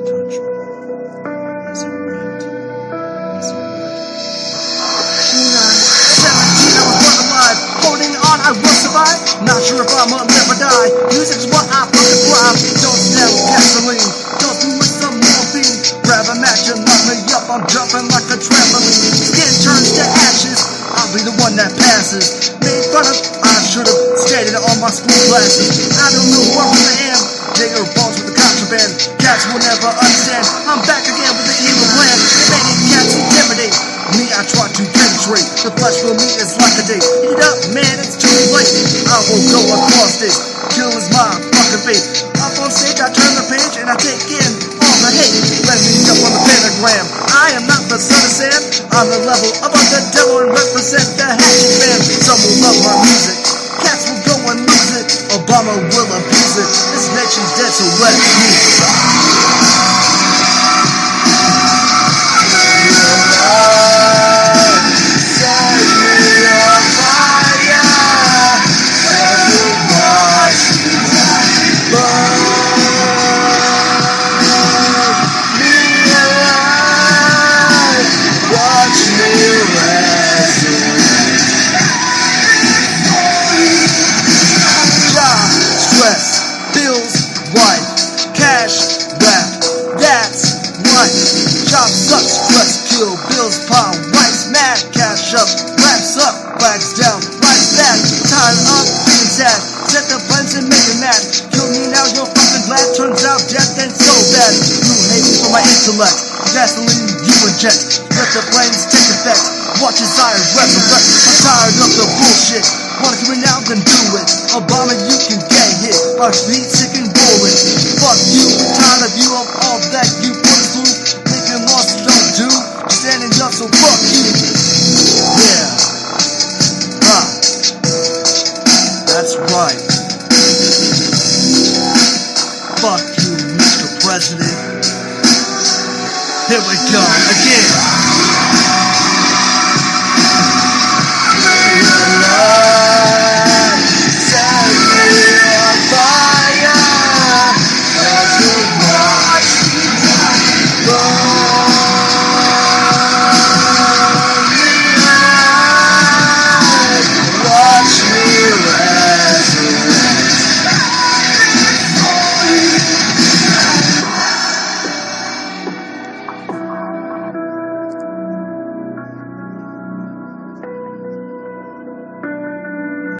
country. Resurrect. Resurrect. 17, I was born alive. Holding on, I will survive. Not sure if I'ma live or die. Music's what I fucking thrive. Don't smell gasoline. Don't do with some morphine. Grab a match and lock me up. I'm jumping like a trampoline. Skin turns to ashes. I'll be the one that passes. Made fun of, I should've stated on my school classes. I don't know who I really am. Digger balls with the contraband. Cats will never understand. I'm back again with the evil plan. Many cats intimidate me. I try to penetrate. The flesh for me is like a day. Eat up, man, it's too late. I will go across this. Kill is my fucking fate. Up on stage, I turn the page and I take in all the hate. Let me up on the pentagram. I am not the son of Sam. I'm the level above the devil and represent the hatchet man. Some will love my music. Cats will go and lose it. Obama will abuse it. This nation's dead, so let me Chop sucks, stress, kill, bills, pile, rice, mad, cash up, raps up, flags down, rice back, tired of being sad, set the plans and make it mad, kill me now, you're fucking glad, turns out death ain't so bad, you hate me for my intellect, gasoline you inject, let the flames take effect, watch as I resurrect, I'm tired of the bullshit, wanna do it now, then do it, Obama you can get hit, our feet sick and rolling, fuck you, tired of you, of all that you put us through, lost you don't do, standing up, so fuck you. Yeah. That's right. Fuck you, Mr. President. Here we go again.